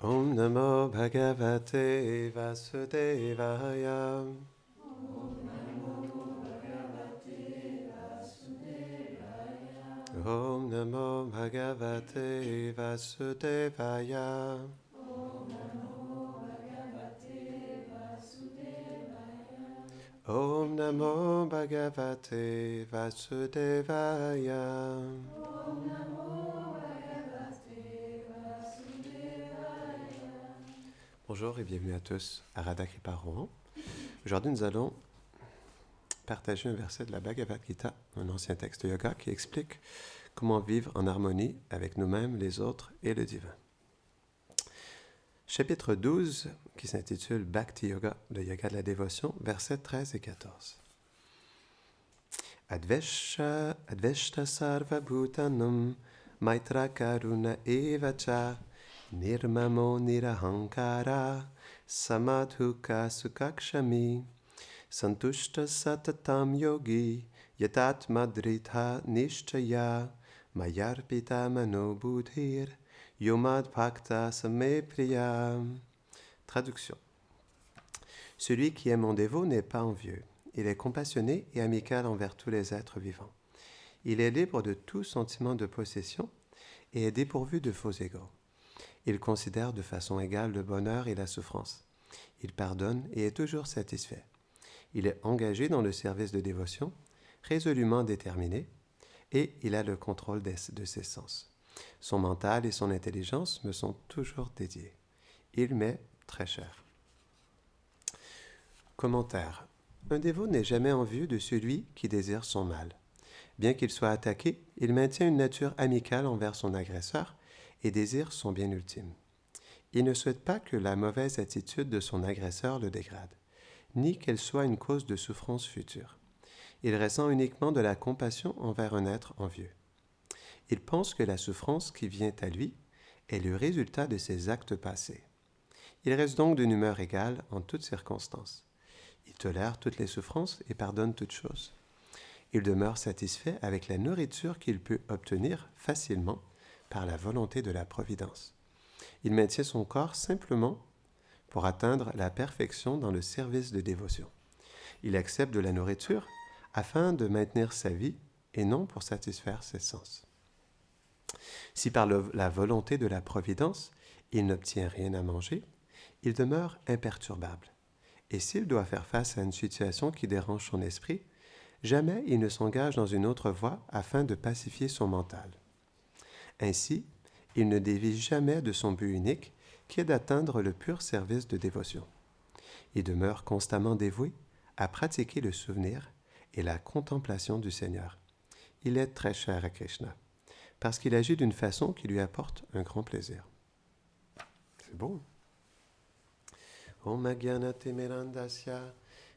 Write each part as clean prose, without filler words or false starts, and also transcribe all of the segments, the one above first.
Om Namo Bhagavate Vasudevaya. Om Namo Bhagavate Vasudevaya. Om Namo Bhagavate Vasudevaya. Bonjour et bienvenue à tous à Radha Kripa Rohan. Aujourd'hui, nous allons partager un verset de la Bhagavad Gita, un ancien texte yoga qui explique comment vivre en harmonie avec nous-mêmes, les autres et le divin. Chapitre 12, qui s'intitule Bhakti Yoga, le yoga de la dévotion, versets 13 et 14. Adveshta sarva bhutanam maitra karuna evacha nirmamo nirahankara samadhuka sukakshami santushta satatam yogi yatatma dritha nishchaya mayarpita mano buddhir yomad bhakta samepriya. Traduction. Celui qui est mon dévot n'est pas envieux. Il est compassionné et amical envers tous les êtres vivants. Il est libre de tout sentiment de possession et est dépourvu de faux égaux. Il considère de façon égale le bonheur et la souffrance. Il pardonne et est toujours satisfait. Il est engagé dans le service de dévotion, résolument déterminé, et il a le contrôle de ses sens. Son mental et son intelligence me sont toujours dédiés. Il m'est très cher. Commentaire. Un dévot n'est jamais envieux de celui qui désire son mal. Bien qu'il soit attaqué, il maintient une nature amicale envers son agresseur et désire son bien ultime. Il ne souhaite pas que la mauvaise attitude de son agresseur le dégrade, ni qu'elle soit une cause de souffrance future. Il ressent uniquement de la compassion envers un être envieux. Il pense que la souffrance qui vient à lui est le résultat de ses actes passés. Il reste donc d'une humeur égale en toutes circonstances. Il tolère toutes les souffrances et pardonne toutes choses. Il demeure satisfait avec la nourriture qu'il peut obtenir facilement par la volonté de la Providence. Il maintient son corps simplement pour atteindre la perfection dans le service de dévotion. Il accepte de la nourriture afin de maintenir sa vie et non pour satisfaire ses sens. Si par la volonté de la Providence, il n'obtient rien à manger, il demeure imperturbable. Et s'il doit faire face à une situation qui dérange son esprit, jamais il ne s'engage dans une autre voie afin de pacifier son mental. Ainsi, il ne dévie jamais de son but unique, qui est d'atteindre le pur service de dévotion. Il demeure constamment dévoué à pratiquer le souvenir et la contemplation du Seigneur. Il est très cher à Krishna, parce qu'il agit d'une façon qui lui apporte un grand plaisir. C'est beau. Om Agyanatimirandasya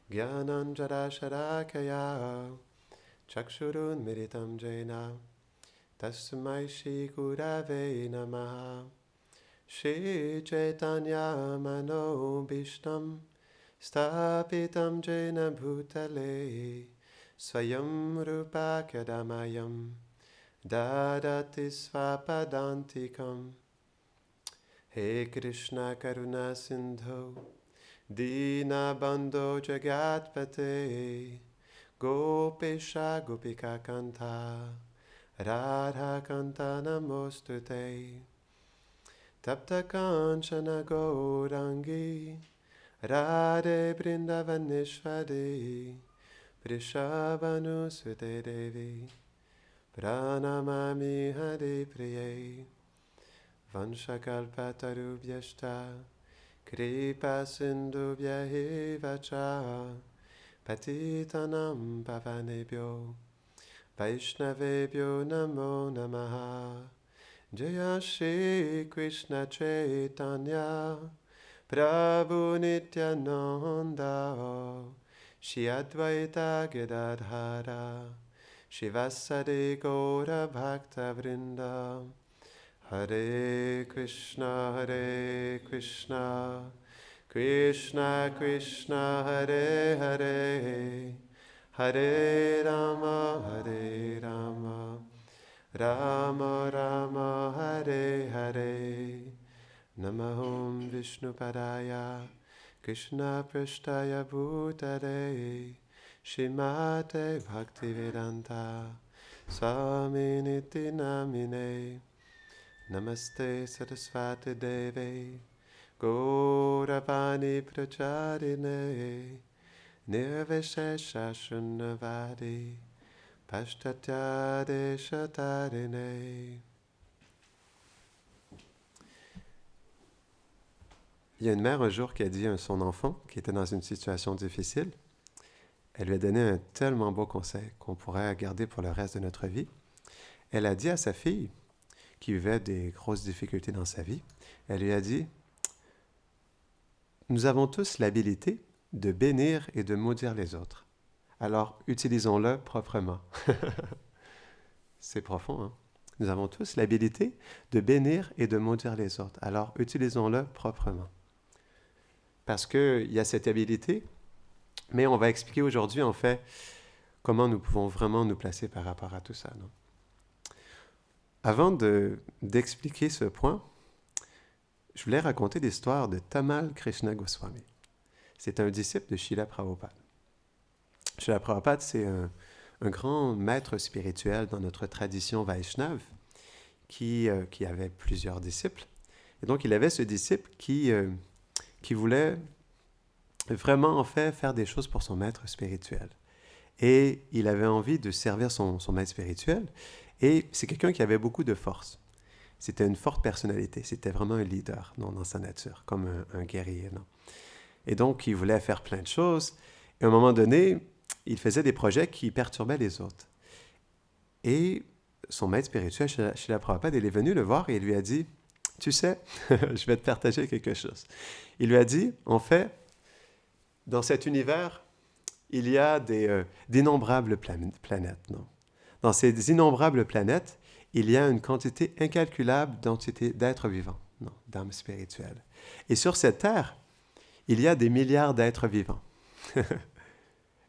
Gyananjara Chakshurun Miritam Jena Tasmai Shri Gurave Namaha Shri Chaitanya Mano Bhishtam Stapitam Jena Bhutale Swayam Rupa Kadamayam Dadati Svapadantikam. He Krishna Karuna Sindho Dina Bandho Jagatpate Gopesha Gopika Kanta Radha Kanta Namostute Tapta Kanchana Gaurangi Radhe Brindavaneshwade Prishabhanusute Devi Pranamami Hare Priye Vanshakalpatarubhyashta Kripa Sindhubhya eva cha Patitanam Pavanebhyo Vaishnavebhyo Namo Namaha Jaya Shri Krishna Chaitanya Prabhu Nityananda Shri Advaita Gadadhara Shivasade Gaura Bhakta Vrinda Hare Krishna, Krishna Krishna, Hare Hare, Hare Rama, Rama Rama, Hare Hare, Namahom Vishnupadaya Krishna Prishtaya Bhutale Shrimate Bhaktivedanta Swaminiti Namine Namaste Saraswati Deve Gauravani Pracharine Nirvishesha Shunnavadi Pashtatya Deshatarine. Il y a une mère un jour qui a dit à son enfant qui était dans une situation difficile, elle lui a donné un tellement beau conseil qu'on pourrait garder pour le reste de notre vie. Elle a dit à sa fille, qui vivait des grosses difficultés dans sa vie, elle lui a dit, « Nous avons tous l'habilité de bénir et de maudire les autres. Alors, utilisons-le proprement. » C'est profond, hein? Nous avons tous l'habilité de bénir et de maudire les autres. Alors, utilisons-le proprement. Parce qu'il y a cette habilité, mais on va expliquer aujourd'hui, en fait, comment nous pouvons vraiment nous placer par rapport à tout ça. Non? Avant d'expliquer ce point, je voulais raconter l'histoire de Tamal Krishna Goswami. C'est un disciple de Srila Prabhupada. Srila Prabhupada, c'est un grand maître spirituel dans notre tradition Vaishnave qui avait plusieurs disciples. Et donc, il avait ce disciple qui voulait vraiment, en fait, faire des choses pour son maître spirituel. Et il avait envie de servir son maître spirituel. Et c'est quelqu'un qui avait beaucoup de force. C'était une forte personnalité. C'était vraiment un leader dans sa nature, comme un guerrier. Non? Et donc, il voulait faire plein de choses. Et à un moment donné, il faisait des projets qui perturbaient les autres. Et son maître spirituel, Srila Prabhupada, il est venu le voir et il lui a dit, « Tu sais, je vais te partager quelque chose. » Il lui a dit, en fait, dans cet univers, il y a d'innombrables planètes. Non? Dans ces innombrables planètes, il y a une quantité incalculable d'êtres vivants, non, d'âmes spirituelles. Et sur cette Terre, il y a des milliards d'êtres vivants.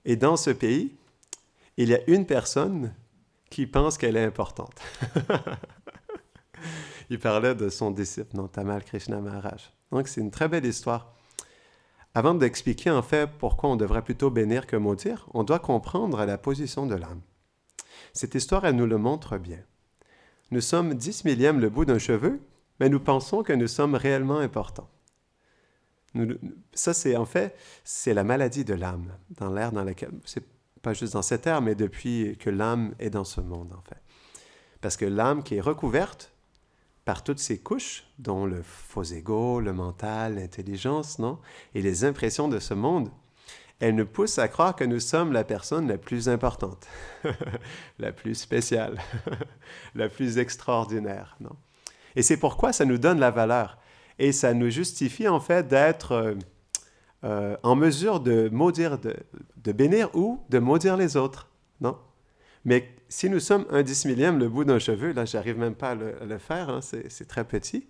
Et dans ce pays, il y a une personne qui pense qu'elle est importante. Il parlait de son disciple, non, Tamal Krishna Maharaj. Donc, c'est une très belle histoire. Avant d'expliquer, en fait, pourquoi on devrait plutôt bénir que maudire, on doit comprendre la position de l'âme. Cette histoire, elle nous le montre bien. Nous sommes 10 millièmes le bout d'un cheveu, mais nous pensons que nous sommes réellement importants. Ça, c'est la maladie de l'âme, dans l'ère dans laquelle, c'est pas juste dans cette ère, mais depuis que l'âme est dans ce monde, en fait. Parce que l'âme qui est recouverte par toutes ces couches, dont le faux ego, le mental, l'intelligence, non, et les impressions de ce monde, elle nous pousse à croire que nous sommes la personne la plus importante, la plus spéciale, la plus extraordinaire, non? Et c'est pourquoi ça nous donne la valeur. Et ça nous justifie, en fait, d'être en mesure de maudire, de bénir ou de maudire les autres, non? Mais si nous sommes un 10 millième le bout d'un cheveu, là, j'arrive même pas à le faire, hein, c'est très petit.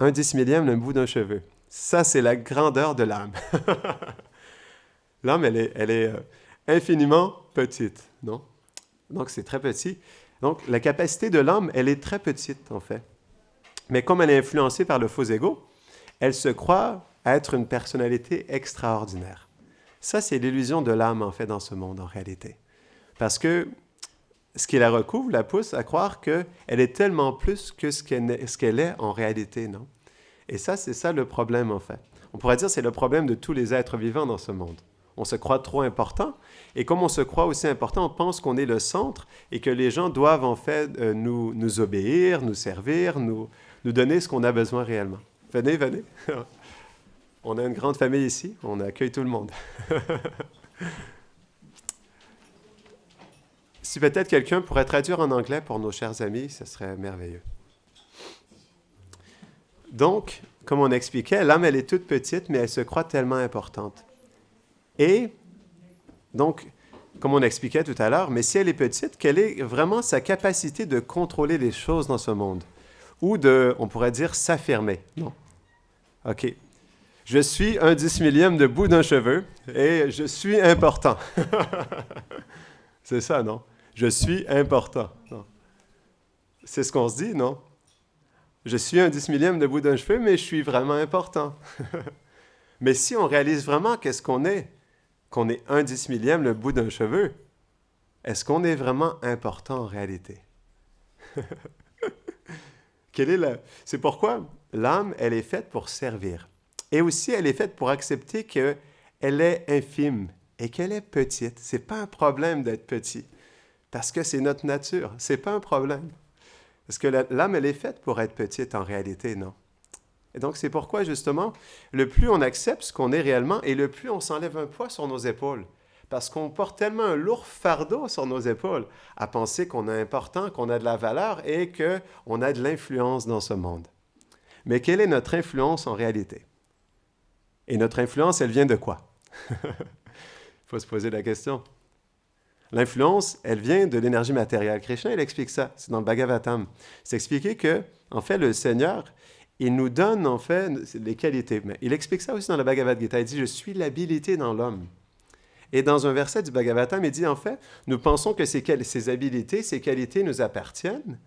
Un 10 millième le bout d'un cheveu. Ça, c'est la grandeur de l'âme. L'âme, elle est infiniment petite, non? Donc, c'est très petit. Donc, la capacité de l'âme, elle est très petite, en fait. Mais comme elle est influencée par le faux ego, elle se croit être une personnalité extraordinaire. Ça, c'est l'illusion de l'âme, en fait, dans ce monde, en réalité. Parce que ce qui la recouvre la pousse à croire qu'elle est tellement plus que ce qu'elle est en réalité, non? Et ça, c'est ça le problème, en fait. On pourrait dire que c'est le problème de tous les êtres vivants dans ce monde. On se croit trop important, et comme on se croit aussi important, on pense qu'on est le centre et que les gens doivent, en fait, nous obéir, nous servir, nous donner ce qu'on a besoin réellement. Venez, venez. On a une grande famille ici, on accueille tout le monde. Si peut-être quelqu'un pourrait traduire en anglais pour nos chers amis, ce serait merveilleux. Donc, comme on expliquait, l'âme, elle est toute petite, mais elle se croit tellement importante. Et, donc, comme on expliquait tout à l'heure, mais si elle est petite, quelle est vraiment sa capacité de contrôler les choses dans ce monde? Ou de, on pourrait dire, s'affirmer. Non. OK. Je suis un 10 millième de bout d'un cheveu et je suis important. C'est ça, non? Je suis important. Non. C'est ce qu'on se dit, non? Je suis un 10 millième de bout d'un cheveu, mais je suis vraiment important. Mais si on réalise vraiment qu'est-ce qu'on est un 10 millième le bout d'un cheveu, est-ce qu'on est vraiment important en réalité? C'est pourquoi l'âme, elle est faite pour servir. Et aussi, elle est faite pour accepter qu'elle est infime et qu'elle est petite. C'est pas un problème d'être petit, parce que c'est notre nature. C'est pas un problème. Parce que l'âme, elle est faite pour être petite en réalité, non? Et donc, c'est pourquoi, justement, le plus on accepte ce qu'on est réellement et le plus on s'enlève un poids sur nos épaules. Parce qu'on porte tellement un lourd fardeau sur nos épaules à penser qu'on est important, qu'on a de la valeur et qu'on a de l'influence dans ce monde. Mais quelle est notre influence en réalité? Et notre influence, elle vient de quoi? Il faut se poser la question. L'influence, elle vient de l'énergie matérielle. Krishna, il explique ça. C'est dans le Bhagavatam. C'est expliqué que, en fait, le Seigneur, il nous donne, en fait, les qualités. Mais il explique ça aussi dans le Bhagavad Gita. Il dit, je suis l'habilité dans l'homme. Et dans un verset du Bhagavatam, il dit, en fait, nous pensons que ces habilités, ces qualités nous appartiennent,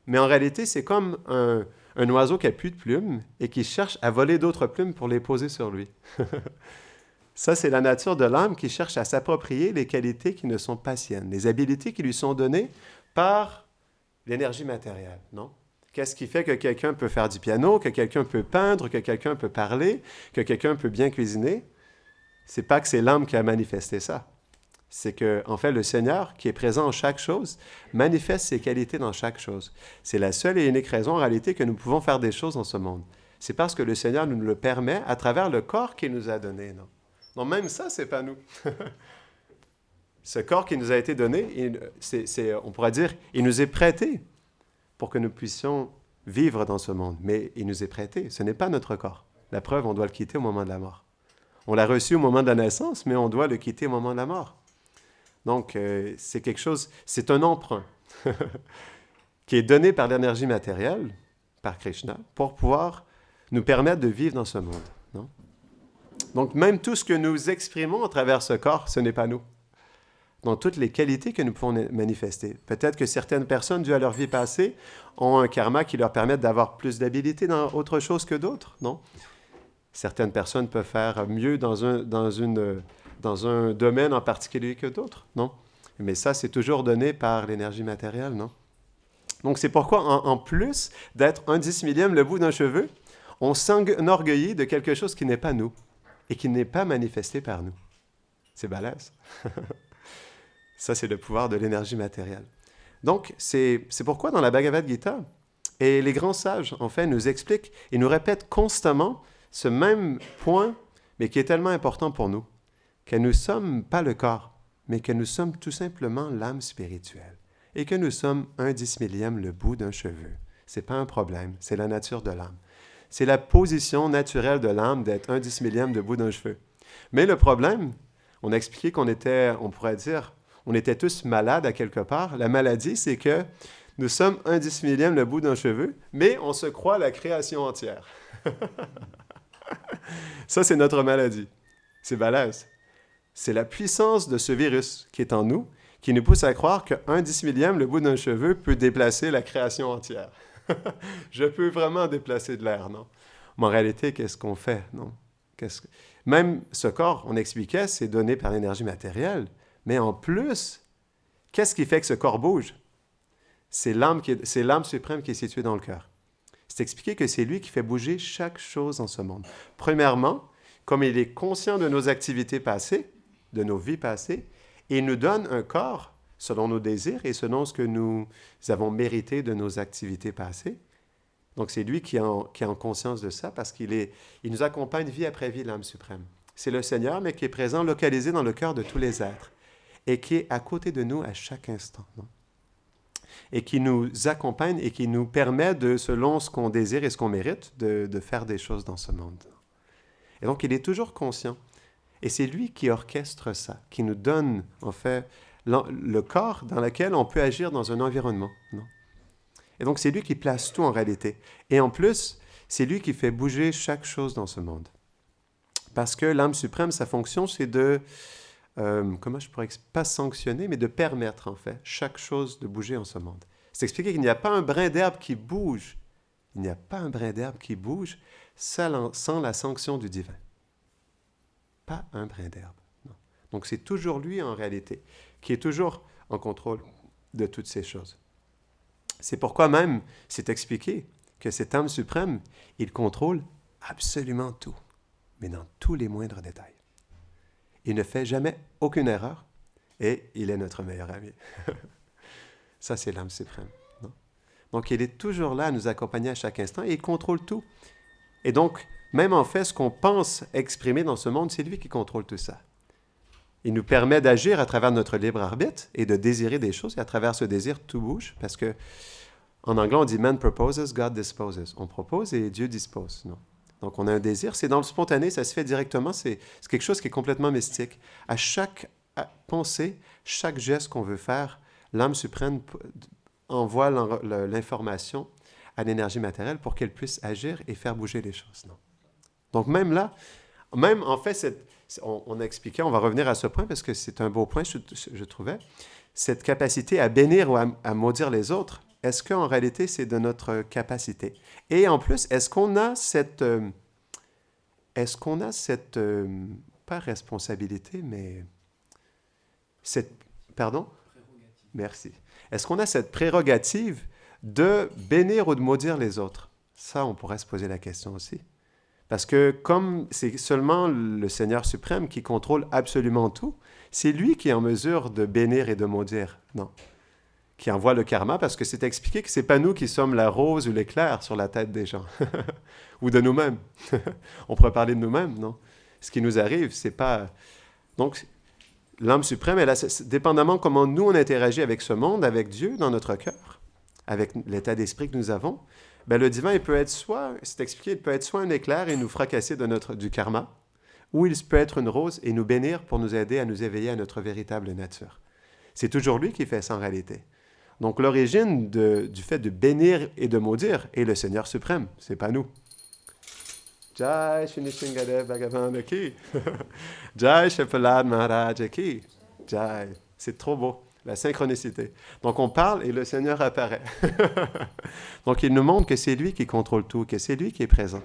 mais en réalité, c'est comme un oiseau qui n'a plus de plumes et qui cherche à voler d'autres plumes pour les poser sur lui. Ça, c'est la nature de l'âme qui cherche à s'approprier les qualités qui ne sont pas siennes, les habilités qui lui sont données par l'énergie matérielle, non? Qu'est-ce qui fait que quelqu'un peut faire du piano, que quelqu'un peut peindre, que quelqu'un peut parler, que quelqu'un peut bien cuisiner? C'est pas que c'est l'âme qui a manifesté ça. C'est que, en fait, le Seigneur, qui est présent en chaque chose, manifeste ses qualités dans chaque chose. C'est la seule et unique raison, en réalité, que nous pouvons faire des choses dans ce monde. C'est parce que le Seigneur nous le permet à travers le corps qu'il nous a donné, non? Non, même ça, c'est pas nous. Ce corps qui nous a été donné, on pourrait dire, il nous est prêté pour que nous puissions vivre dans ce monde. Mais il nous est prêté, ce n'est pas notre corps. La preuve, on doit le quitter au moment de la mort. On l'a reçu au moment de la naissance, mais on doit le quitter au moment de la mort. Donc, c'est quelque chose, c'est un emprunt qui est donné par l'énergie matérielle, par Krishna, pour pouvoir nous permettre de vivre dans ce monde. Non? Donc, même tout ce que nous exprimons à travers ce corps, ce n'est pas nous. Dans toutes les qualités que nous pouvons manifester. Peut-être que certaines personnes, dû à leur vie passée, ont un karma qui leur permet d'avoir plus d'habilité dans autre chose que d'autres, non? Certaines personnes peuvent faire mieux dans un domaine en particulier que d'autres, non? Mais ça, c'est toujours donné par l'énergie matérielle, non? Donc, c'est pourquoi, en plus d'être un 10 millième le bout d'un cheveu, on s'enorgueillit de quelque chose qui n'est pas nous et qui n'est pas manifesté par nous. C'est balèze. Ça, c'est le pouvoir de l'énergie matérielle. Donc, c'est pourquoi dans la Bhagavad Gita, et les grands sages, en fait, nous expliquent et nous répètent constamment ce même point, mais qui est tellement important pour nous, que nous ne sommes pas le corps, mais que nous sommes tout simplement l'âme spirituelle, et que nous sommes un 10 millième le bout d'un cheveu. Ce n'est pas un problème, c'est la nature de l'âme. C'est la position naturelle de l'âme d'être un 10 millième de bout d'un cheveu. Mais le problème, on a expliqué qu'on était, on pourrait dire, on était tous malades à quelque part. La maladie, c'est que nous sommes un 10 millième le bout d'un cheveu, mais on se croit la création entière. Ça, c'est notre maladie. C'est balèze. C'est la puissance de ce virus qui est en nous, qui nous pousse à croire qu'un 10 millième le bout d'un cheveu peut déplacer la création entière. Je peux vraiment déplacer de l'air, non? Mais en réalité, qu'est-ce qu'on fait, non? Même ce corps, on expliquait, c'est donné par l'énergie matérielle. Mais en plus, qu'est-ce qui fait que ce corps bouge? C'est l'âme suprême qui est située dans le cœur. C'est expliqué que c'est lui qui fait bouger chaque chose dans ce monde. Premièrement, comme il est conscient de nos activités passées, de nos vies passées, il nous donne un corps selon nos désirs et selon ce que nous avons mérité de nos activités passées. Donc, c'est lui qui est en conscience de ça parce il nous accompagne vie après vie, l'âme suprême. C'est le Seigneur, mais qui est présent, localisé dans le cœur de tous les êtres et qui est à côté de nous à chaque instant. Non? Et qui nous accompagne et qui nous permet, selon ce qu'on désire et ce qu'on mérite, de faire des choses dans ce monde. Et donc, il est toujours conscient. Et c'est lui qui orchestre ça, qui nous donne, en fait, le corps dans lequel on peut agir dans un environnement. Non? Et donc, c'est lui qui place tout en réalité. Et en plus, c'est lui qui fait bouger chaque chose dans ce monde. Parce que l'âme suprême, sa fonction, c'est comment je pourrais pas sanctionner, mais de permettre, en fait, chaque chose de bouger en ce monde. C'est expliqué qu'il n'y a pas un brin d'herbe qui bouge Il n'y a pas un brin d'herbe qui bouge sans la sanction du divin. Pas un brin d'herbe. Non. Donc c'est toujours lui en réalité, qui est toujours en contrôle de toutes ces choses. C'est pourquoi même c'est expliqué que cet âme suprême, il contrôle absolument tout, mais dans tous les moindres détails. Il ne fait jamais aucune erreur et il est notre meilleur ami. Ça, c'est l'âme suprême. Non? Donc, il est toujours là à nous accompagner à chaque instant et il contrôle tout. Et donc, même en fait, ce qu'on pense exprimer dans ce monde, c'est lui qui contrôle tout ça. Il nous permet d'agir à travers notre libre arbitre et de désirer des choses. Et à travers ce désir, tout bouge. Parce que en anglais, on dit « Man proposes, God disposes ». On propose et Dieu dispose. Non? Donc, on a un désir. C'est dans le spontané, ça se fait directement. C'est quelque chose qui est complètement mystique. À chaque pensée, chaque geste qu'on veut faire, l'âme suprême envoie l'information à l'énergie matérielle pour qu'elle puisse agir et faire bouger les choses. Non? Donc, même là, même en fait, on a expliqué, on va revenir à ce point parce que c'est un beau point, je trouvais, cette capacité à bénir ou à maudire les autres. Est-ce qu'en réalité, c'est de notre capacité? Et en plus, est-ce qu'on a cette pas responsabilité, mais pardon? Merci. Est-ce qu'on a cette prérogative de bénir ou de maudire les autres? Ça, on pourrait se poser la question aussi. Parce que comme c'est seulement le Seigneur suprême qui contrôle absolument tout, c'est lui qui est en mesure de bénir et de maudire. Non. Qui envoie le karma, parce que c'est expliqué que ce n'est pas nous qui sommes la rose ou l'éclair sur la tête des gens. Ou de nous-mêmes. On pourrait parler de nous-mêmes, non? Ce qui nous arrive, c'est pas... Donc, l'âme suprême, elle a, dépendamment comment nous, on interagit avec ce monde, avec Dieu, dans notre cœur, avec l'état d'esprit que nous avons, ben, le divin, il peut être soit, c'est expliqué, il peut être soit un éclair et nous fracasser du karma, ou il peut être une rose et nous bénir pour nous aider à nous éveiller à notre véritable nature. C'est toujours lui qui fait ça en réalité. Donc, l'origine du fait de bénir et de maudire est le Seigneur suprême, c'est pas nous. Jai Shri Nishingadev Bhagavan Ki. Jai Shepalad Maharaj Ki. Jai. C'est trop beau, la synchronicité. Donc, on parle et le Seigneur apparaît. Donc, il nous montre que c'est lui qui contrôle tout, que c'est lui qui est présent.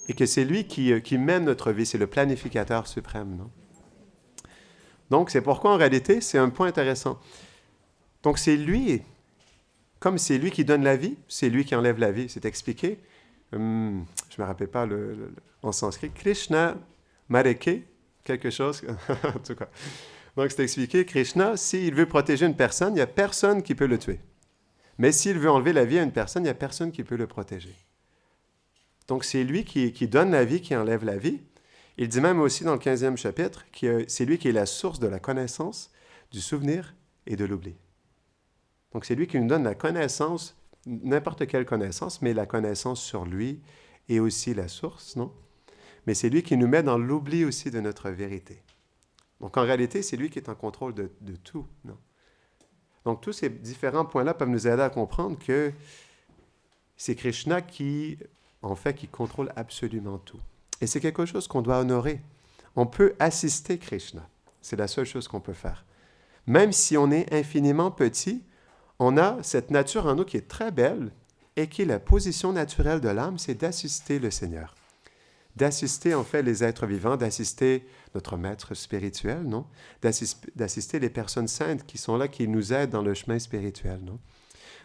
Et que c'est lui qui mène notre vie, c'est le planificateur suprême. Non? Donc, c'est pourquoi, en réalité, c'est un point intéressant. Donc, c'est lui, comme c'est lui qui donne la vie, c'est lui qui enlève la vie. C'est expliqué. Je ne me rappelle pas en sanskrit. Krishna Mareke, quelque chose. En tout cas. Donc, c'est expliqué. Krishna, s'il veut protéger une personne, il n'y a personne qui peut le tuer. Mais s'il veut enlever la vie à une personne, il n'y a personne qui peut le protéger. Donc, c'est lui qui donne la vie, qui enlève la vie. Il dit même aussi dans le 15e chapitre que c'est lui qui est la source de la connaissance, du souvenir et de l'oubli. Donc, c'est lui qui nous donne la connaissance, n'importe quelle connaissance, mais la connaissance sur lui et aussi la source, non? Mais c'est lui qui nous met dans l'oubli aussi de notre vérité. Donc, en réalité, c'est lui qui est en contrôle de tout, non? Donc, tous ces différents points-là peuvent nous aider à comprendre que c'est Krishna qui contrôle absolument tout. Et c'est quelque chose qu'on doit honorer. On peut assister Krishna. C'est la seule chose qu'on peut faire. Même si on est infiniment petit, on a cette nature en nous qui est très belle et qui est la position naturelle de l'âme, c'est d'assister le Seigneur. D'assister, en fait, les êtres vivants, d'assister notre maître spirituel, non? D'assister les personnes saintes qui sont là, qui nous aident dans le chemin spirituel, non?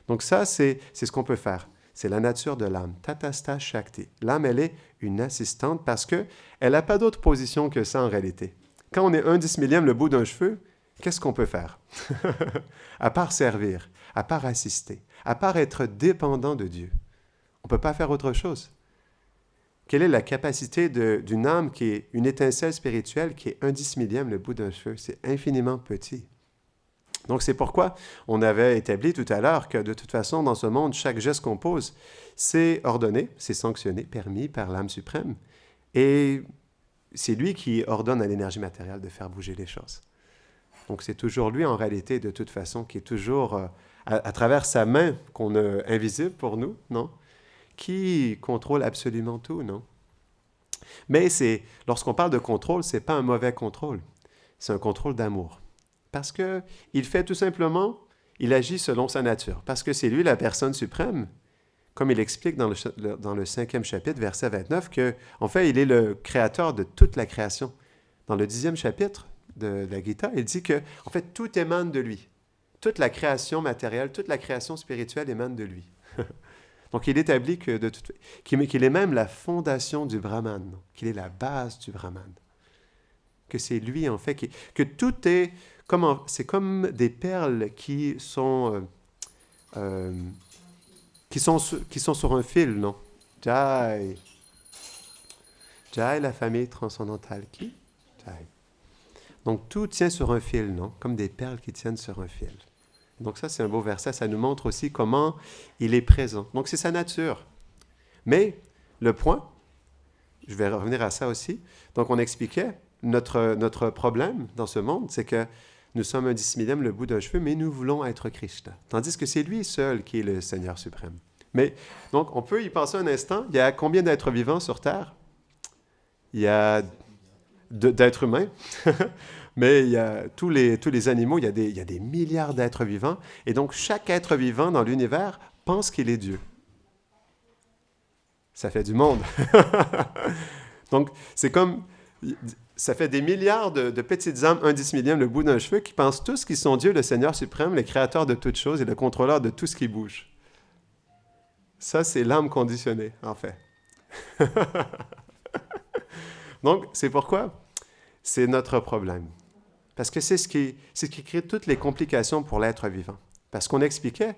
Donc ça, c'est ce qu'on peut faire. C'est la nature de l'âme. Tatastha Shakti. L'âme, elle est une assistante parce qu'elle n'a pas d'autre position que ça en réalité. Quand on est 1/10 le bout d'un cheveu, qu'est-ce qu'on peut faire? À part servir, à part assister, à part être dépendant de Dieu. On ne peut pas faire autre chose. Quelle est la capacité d'une âme qui est une étincelle spirituelle qui est 1/10 le bout d'un cheveu? C'est infiniment petit. Donc, c'est pourquoi on avait établi tout à l'heure que de toute façon, dans ce monde, chaque geste qu'on pose, c'est ordonné, c'est sanctionné, permis par l'âme suprême. Et c'est lui qui ordonne à l'énergie matérielle de faire bouger les choses. Donc, c'est toujours lui, en réalité, de toute façon, qui est toujours, à travers sa main, qu'on a invisible pour nous, non? Qui contrôle absolument tout, non? Mais lorsqu'on parle de contrôle, ce n'est pas un mauvais contrôle. C'est un contrôle d'amour. Parce qu'il fait tout simplement, il agit selon sa nature. Parce que c'est lui la personne suprême. comme il explique dans le 5e chapitre, verset 29, qu'en fait, il est le créateur de toute la création. Dans le 10e chapitre de la Gita, il dit que, en fait, tout émane de lui. Toute la création matérielle, toute la création spirituelle émane de lui. Donc, il établit qu'il est même la fondation du Brahman, qu'il est la base du Brahman. Que c'est lui, en fait, que tout est c'est comme des perles qui sont sur un fil, non? Jai. Jai, la famille transcendantale. Qui? Jai. Donc, tout tient sur un fil, non? Comme des perles qui tiennent sur un fil. Donc ça, c'est un beau verset. Ça nous montre aussi comment il est présent. Donc, c'est sa nature. Mais, le point, je vais revenir à ça aussi. Donc, on expliquait, notre problème dans ce monde, c'est que nous sommes un 10 millième, le bout d'un cheveu, mais nous voulons être Krishna. Tandis que c'est lui seul qui est le Seigneur suprême. Mais, donc, on peut y penser un instant. Il y a combien d'êtres vivants sur Terre? Il y a d'êtres humains. Mais il y a tous les animaux, il y a des milliards d'êtres vivants. Et donc, chaque être vivant dans l'univers pense qu'il est Dieu. Ça fait du monde. Donc, c'est comme... Ça fait des milliards de petites âmes, un 10 millième, le bout d'un cheveu, qui pensent tous qu'ils sont Dieu, le Seigneur suprême, le créateur de toutes choses et le contrôleur de tout ce qui bouge. Ça, c'est l'âme conditionnée, en fait. Donc, c'est pourquoi c'est notre problème. Parce que c'est ce qui crée toutes les complications pour l'être vivant. Parce qu'on expliquait,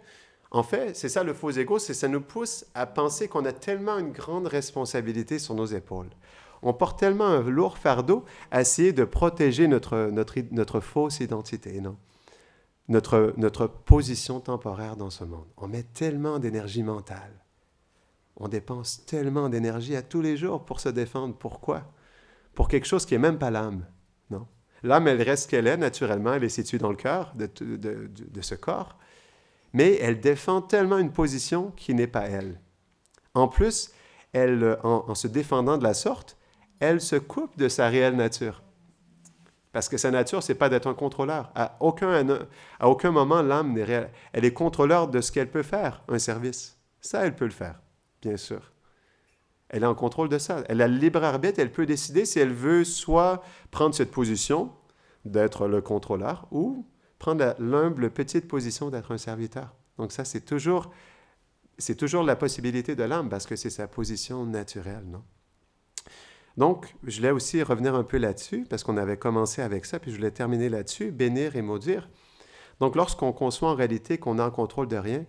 en fait, c'est ça le faux ego, ça nous pousse à penser qu'on a tellement une grande responsabilité sur nos épaules. On porte tellement un lourd fardeau à essayer de protéger notre fausse identité, non? Notre position temporaire dans ce monde. On met tellement d'énergie mentale. On dépense tellement d'énergie à tous les jours pour se défendre. Pourquoi? Pour quelque chose qui n'est même pas l'âme, non? L'âme, elle reste ce qu'elle est, naturellement. Elle est située dans le cœur de ce corps. Mais elle défend tellement une position qui n'est pas elle. En plus, en se défendant de la sorte, elle se coupe de sa réelle nature. Parce que sa nature, ce n'est pas d'être un contrôleur. À aucun moment, l'âme n'est réelle. Elle est contrôleur de ce qu'elle peut faire, un service. Ça, elle peut le faire, bien sûr. Elle est en contrôle de ça. Elle a le libre arbitre, elle peut décider si elle veut soit prendre cette position d'être le contrôleur ou prendre l'humble petite position d'être un serviteur. Donc ça, c'est toujours la possibilité de l'âme parce que c'est sa position naturelle, non? Donc, je voulais aussi revenir un peu là-dessus, parce qu'on avait commencé avec ça, puis je voulais terminer là-dessus, bénir et maudire. Donc, lorsqu'on conçoit en réalité qu'on est en contrôle de rien,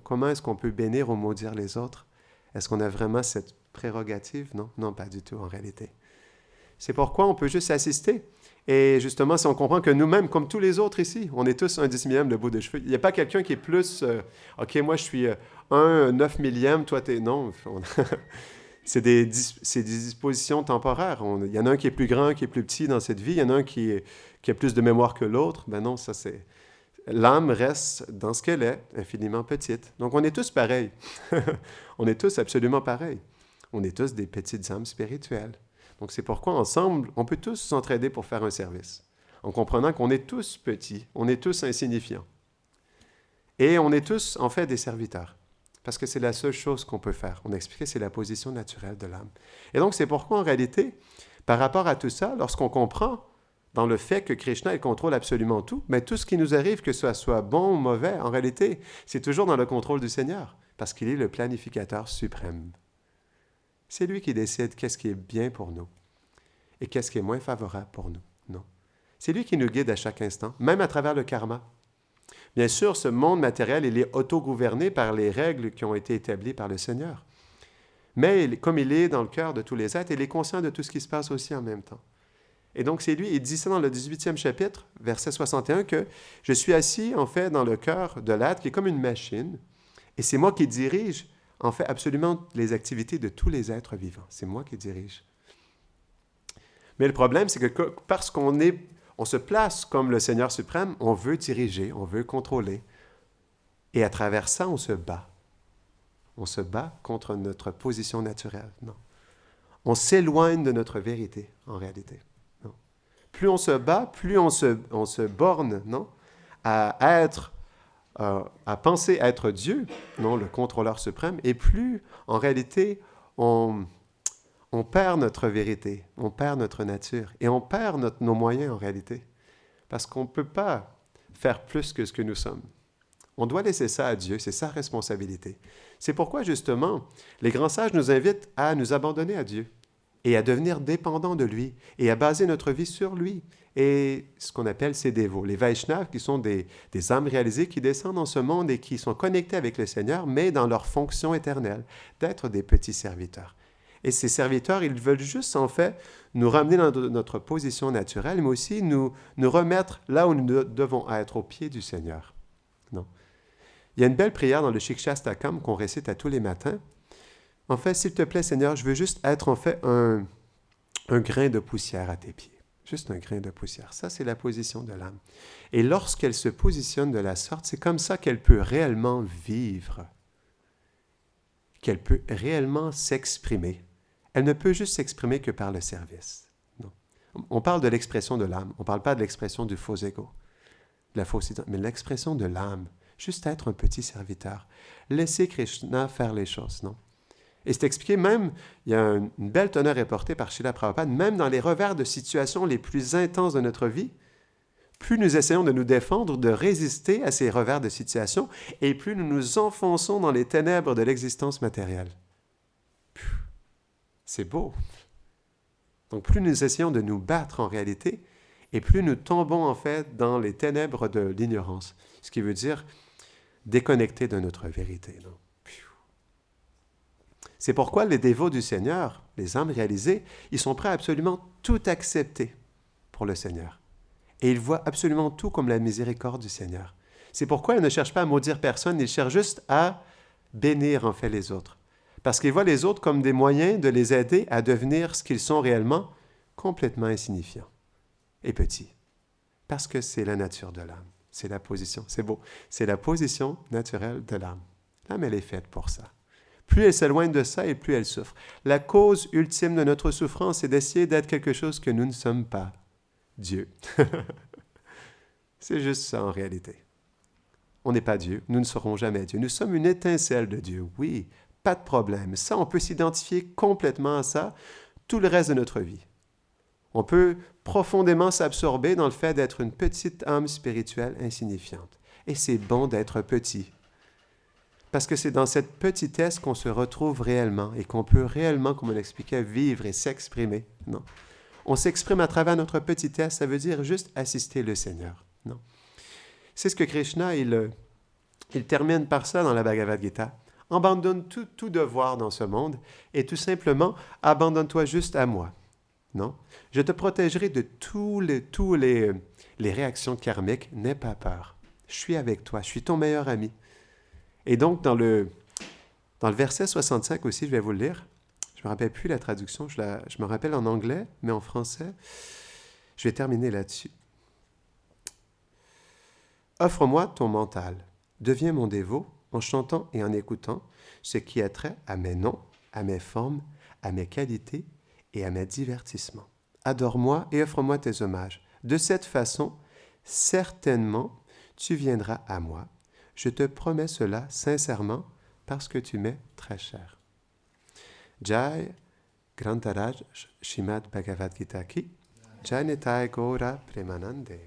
comment est-ce qu'on peut bénir ou maudire les autres? Est-ce qu'on a vraiment cette prérogative? Non, non, pas du tout en réalité. C'est pourquoi on peut juste assister. Et justement, si on comprend que nous-mêmes, comme tous les autres ici, on est tous un 10 millième de bout de cheveux. Il n'y a pas quelqu'un qui est plus OK, moi je suis un 9 millième, toi t'es... Non, c'est des dispositions temporaires. Il y en a un qui est plus grand, qui est plus petit dans cette vie. Il y en a un qui a plus de mémoire que l'autre. Ben non, ça c'est... L'âme reste dans ce qu'elle est, infiniment petite. Donc on est tous pareils. On est tous absolument pareils. On est tous des petites âmes spirituelles. Donc c'est pourquoi ensemble, on peut tous s'entraider pour faire un service. En comprenant qu'on est tous petits, on est tous insignifiants. Et on est tous en fait des serviteurs. Parce que c'est la seule chose qu'on peut faire. On a expliqué, c'est la position naturelle de l'âme. Et donc, c'est pourquoi, en réalité, par rapport à tout ça, lorsqu'on comprend dans le fait que Krishna, il contrôle absolument tout, mais tout ce qui nous arrive, que ce soit bon ou mauvais, en réalité, c'est toujours dans le contrôle du Seigneur, parce qu'il est le planificateur suprême. C'est lui qui décide qu'est-ce qui est bien pour nous et qu'est-ce qui est moins favorable pour nous. Non. C'est lui qui nous guide à chaque instant, même à travers le karma. Bien sûr, ce monde matériel, il est autogouverné par les règles qui ont été établies par le Seigneur. Mais comme il est dans le cœur de tous les êtres, il est conscient de tout ce qui se passe aussi en même temps. Et donc, c'est lui, il dit ça dans le 18e chapitre, verset 61, que je suis assis, en fait, dans le cœur de l'être, qui est comme une machine, et c'est moi qui dirige, en fait, absolument les activités de tous les êtres vivants. C'est moi qui dirige. Mais le problème, c'est que parce qu'on se place comme le Seigneur suprême, on veut diriger, on veut contrôler. Et à travers ça, on se bat. On se bat contre notre position naturelle. Non. On s'éloigne de notre vérité, en réalité. Non. Plus on se bat, plus on se borne, non, à être à penser être Dieu, non, le contrôleur suprême, et plus, en réalité, on perd notre vérité, on perd notre nature, et on perd nos moyens en réalité, parce qu'on ne peut pas faire plus que ce que nous sommes. On doit laisser ça à Dieu, c'est sa responsabilité. C'est pourquoi, justement, les grands sages nous invitent à nous abandonner à Dieu et à devenir dépendants de lui et à baser notre vie sur lui. Et ce qu'on appelle ces dévots, les Vaishnavas, qui sont des âmes réalisées qui descendent dans ce monde et qui sont connectés avec le Seigneur, mais dans leur fonction éternelle, d'être des petits serviteurs. Et ces serviteurs, ils veulent juste, en fait, nous ramener dans notre position naturelle, mais aussi nous remettre là où nous devons être, au pied du Seigneur. Non. Il y a une belle prière dans le Shikshastakam qu'on récite à tous les matins. En fait, s'il te plaît, Seigneur, je veux juste être, en fait, un grain de poussière à tes pieds. Juste un grain de poussière. Ça, c'est la position de l'âme. Et lorsqu'elle se positionne de la sorte, c'est comme ça qu'elle peut réellement vivre, qu'elle peut réellement s'exprimer. Elle ne peut juste s'exprimer que par le service. Non. On parle de l'expression de l'âme. On ne parle pas de l'expression du faux ego, de la fausse identité, mais l'expression de l'âme. Juste être un petit serviteur. Laisser Krishna faire les choses, non? Et c'est expliqué même, il y a une belle teneur reportée par Srila Prabhupada, même dans les revers de situations les plus intenses de notre vie, plus nous essayons de nous défendre, de résister à ces revers de situation, et plus nous nous enfonçons dans les ténèbres de l'existence matérielle. C'est beau. Donc plus nous essayons de nous battre en réalité, et plus nous tombons en fait dans les ténèbres de l'ignorance, ce qui veut dire déconnecter de notre vérité. Non? C'est pourquoi les dévots du Seigneur, les âmes réalisées, ils sont prêts à absolument tout accepter pour le Seigneur. Et ils voient absolument tout comme la miséricorde du Seigneur. C'est pourquoi ils ne cherchent pas à maudire personne, ils cherchent juste à bénir en fait les autres. Parce qu'ils voient les autres comme des moyens de les aider à devenir ce qu'ils sont réellement, complètement insignifiants et petits. Parce que c'est la nature de l'âme. C'est la position, c'est beau, c'est la position naturelle de l'âme. L'âme, elle est faite pour ça. Plus elle s'éloigne de ça et plus elle souffre. La cause ultime de notre souffrance, c'est d'essayer d'être quelque chose que nous ne sommes pas. Dieu. C'est juste ça en réalité. On n'est pas Dieu, nous ne serons jamais Dieu. Nous sommes une étincelle de Dieu, oui, pas de problème. Ça, on peut s'identifier complètement à ça tout le reste de notre vie. On peut profondément s'absorber dans le fait d'être une petite âme spirituelle insignifiante. Et c'est bon d'être petit. Parce que c'est dans cette petitesse qu'on se retrouve réellement et qu'on peut réellement, comme on l'expliquait, vivre et s'exprimer. Non. On s'exprime à travers notre petitesse, ça veut dire juste assister le Seigneur. Non. C'est ce que Krishna, il termine par ça dans la Bhagavad Gita. Abandonne tout devoir dans ce monde et tout simplement, abandonne-toi juste à moi. Non? Je te protégerai de tous les réactions karmiques. N'aie pas peur. Je suis avec toi. Je suis ton meilleur ami. Et donc, dans le verset 65 aussi, je vais vous le lire. Je ne me rappelle plus la traduction. Je me rappelle en anglais, mais en français, je vais terminer là-dessus. Offre-moi ton mental. Deviens mon dévot en chantant et en écoutant ce qui a trait à mes noms, à mes formes, à mes qualités et à mes divertissements. Adore-moi et offre-moi tes hommages. De cette façon, certainement, tu viendras à moi. Je te promets cela sincèrement parce que tu m'es très cher. Jai Grantaraj Shrimad Bhagavad Gita ki Jai Nitai Gaura Premanande.